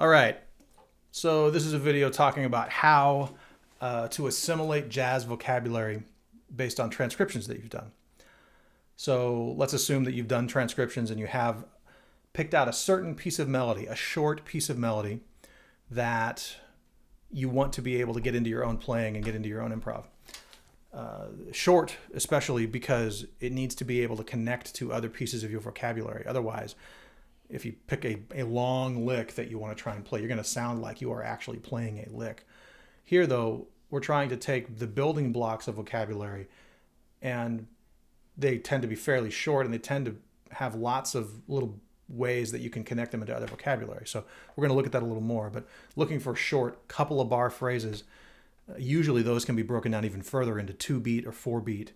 All right, so this is a video talking about how to assimilate jazz vocabulary based on transcriptions that you've done. So let's assume that you've done transcriptions and you have picked out a certain piece of melody, a short piece of melody that you want to be able to get into your own playing and get into your own improv. Short, especially because it needs to be able to connect to other pieces of your vocabulary. Otherwise, if you pick a long lick that you want to try and play, you're going to sound like you are actually playing a lick. Here, though, we're trying to take the building blocks of vocabulary, and they tend to be fairly short, and they tend to have lots of little ways that you can connect them into other vocabulary. So we're going to look at that a little more, but looking for short couple of bar phrases, usually those can be broken down even further into 2-beat or 4-beat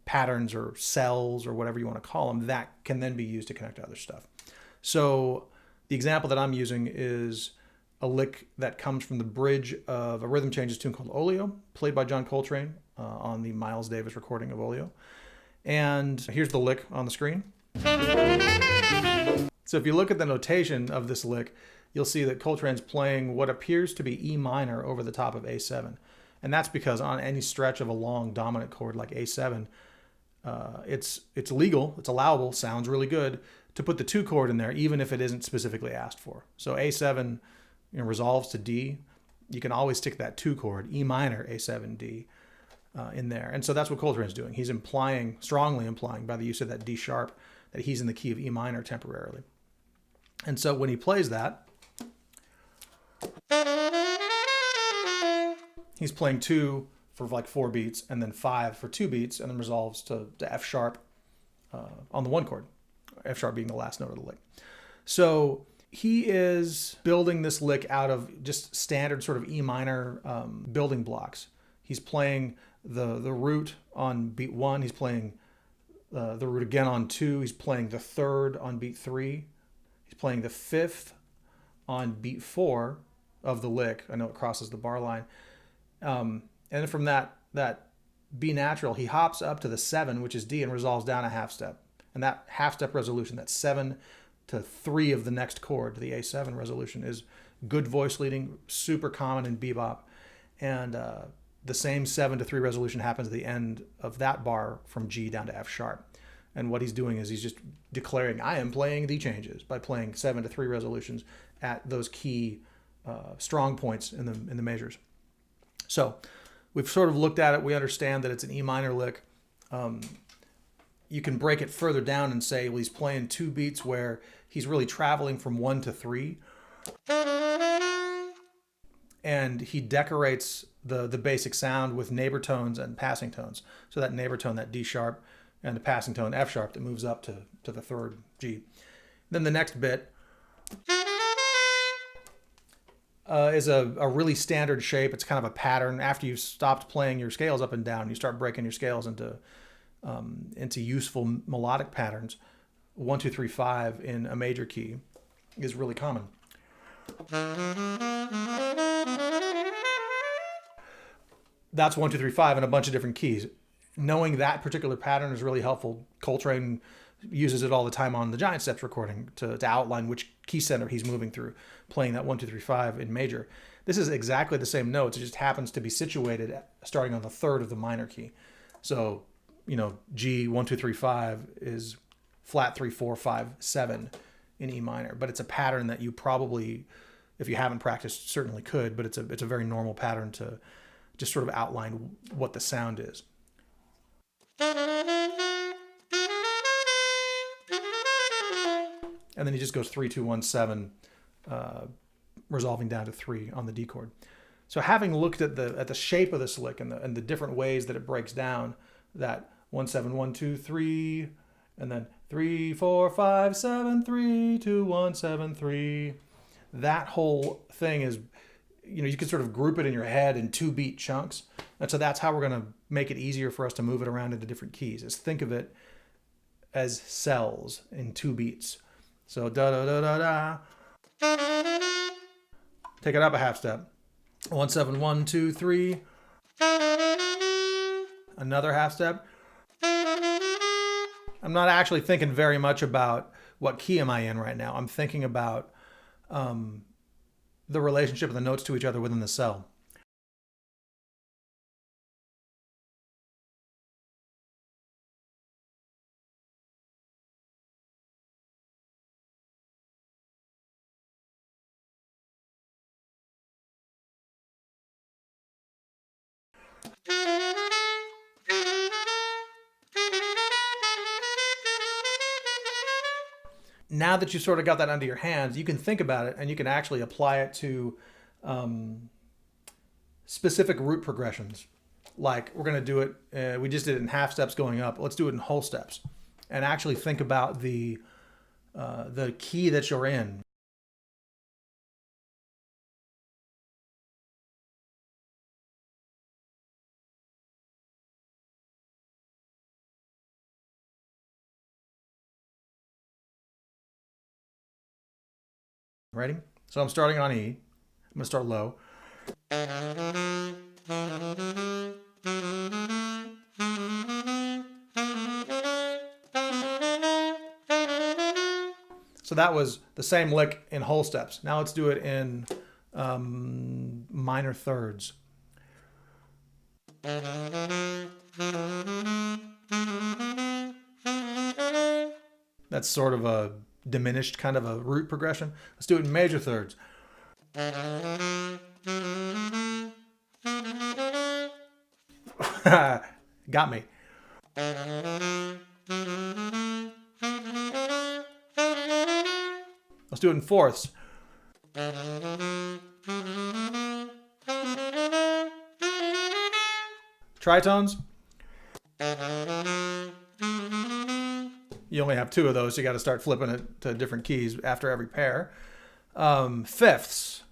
patterns or cells or whatever you want to call them that can then be used to connect to other stuff. So the example that I'm using is a lick that comes from the bridge of a rhythm changes tune called Oleo, played by John Coltrane on the Miles Davis recording of Oleo. And here's the lick on the screen. So if you look at the notation of this lick, you'll see that Coltrane's playing what appears to be E minor over the top of A7. And that's because on any stretch of a long dominant chord like A7, it's legal, it's allowable, sounds really good to put the 2 chord in there, even if it isn't specifically asked for. So A7 resolves to D. You can always stick that 2 chord, E minor, A7, D, in there. And so that's what Coltrane's doing. He's strongly implying by the use of that D sharp that he's in the key of E minor temporarily. And so when he plays that, he's playing 2 for like 4 beats and then 5 for 2 beats and then resolves to F sharp on the 1 chord, F sharp being the last note of the lick. So he is building this lick out of just standard sort of E minor building blocks. He's playing the root on beat 1. He's playing the root again on 2. He's playing the 3rd on beat 3. He's playing the 5th on beat 4 of the lick. I know it crosses the bar line. And then from that B natural, he hops up to the 7, which is D, and resolves down a half step. And that half step resolution, that 7 to 3 of the next chord, the A7 resolution, is good voice leading, super common in bebop. And the same 7 to 3 resolution happens at the end of that bar from G down to F sharp. And what he's doing is he's just declaring, I am playing the changes by playing 7 to 3 resolutions at those key strong points in the measures. So we've sort of looked at it. We understand that it's an E minor lick. You can break it further down and say, well, he's playing 2 beats where he's really traveling from 1 to 3. And he decorates the basic sound with neighbor tones and passing tones. So that neighbor tone, that D sharp, and the passing tone F sharp that moves up to the 3rd G. Then the next bit is a really standard shape. It's kind of a pattern. After you've stopped playing your scales up and down, you start breaking your scales into useful melodic patterns. 1, 2, 3, 5 in a major key is really common. That's 1, 2, 3, 5 in a bunch of different keys. Knowing that particular pattern is really helpful. Coltrane uses it all the time on the Giant Steps recording to outline which key center he's moving through, playing that 1, 2, 3, 5 in major. This is exactly the same notes. It just happens to be situated starting on the 3rd of the minor key. So, G 1, 2, 3, 5 is flat 3, 4, 5, 7 in E minor. But it's a pattern that you probably, if you haven't practiced, certainly could. But it's a very normal pattern to just sort of outline what the sound is. And then he just goes 3, 2, 1, 7, resolving down to 3 on the D chord. So having looked at the shape of this lick and the different ways that it breaks down, that 1, 7, 1, 2, 3, and then 3, 4, 5, 7, 3, 2, 1, 7, 3, that whole thing is, you can sort of group it in your head in 2-beat chunks. And so that's how we're going to make it easier for us to move it around into different keys, is think of it as cells in 2 beats. So da da da da da. Take it up a half step. 1, 7, 1, 2, 3. Another half step. I'm not actually thinking very much about what key am I in right now. I'm thinking about the relationship of the notes to each other within the cell. Now that you sort of got that under your hands, you can think about it and you can actually apply it to specific root progressions. Like we're going to do it, we just did it in half steps going up. Let's do it in whole steps and actually think about the key that you're in. Ready? So I'm starting on E. I'm going to start low. So that was the same lick in whole steps. Now let's do it in minor thirds. That's sort of a diminished kind of a root progression. Let's do it in major thirds. Got me. Let's do it in fourths. Tritones. You only have two of those, so you got to start flipping it to different keys after every pair. Fifths.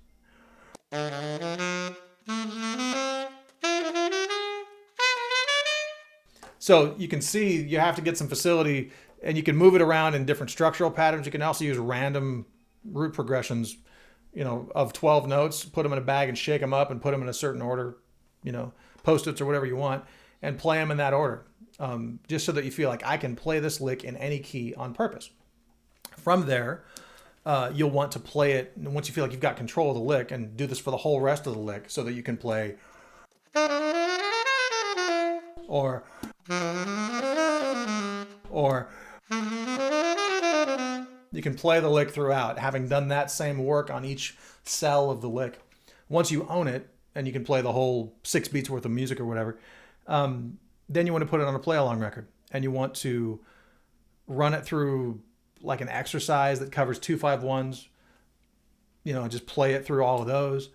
So you can see you have to get some facility, and you can move it around in different structural patterns. You can also use random root progressions, of 12 notes, put them in a bag and shake them up and put them in a certain order, Post-its or whatever you want, and play them in that order. Just so that you feel like I can play this lick in any key on purpose. From there, you'll want to play it once you feel like you've got control of the lick, and do this for the whole rest of the lick so that you can play or you can play the lick throughout, having done that same work on each cell of the lick. Once you own it and you can play the whole 6 beats worth of music or whatever, then you want to put it on a play-along record, and you want to run it through like an exercise that covers 2-5-1s, just play it through all of those.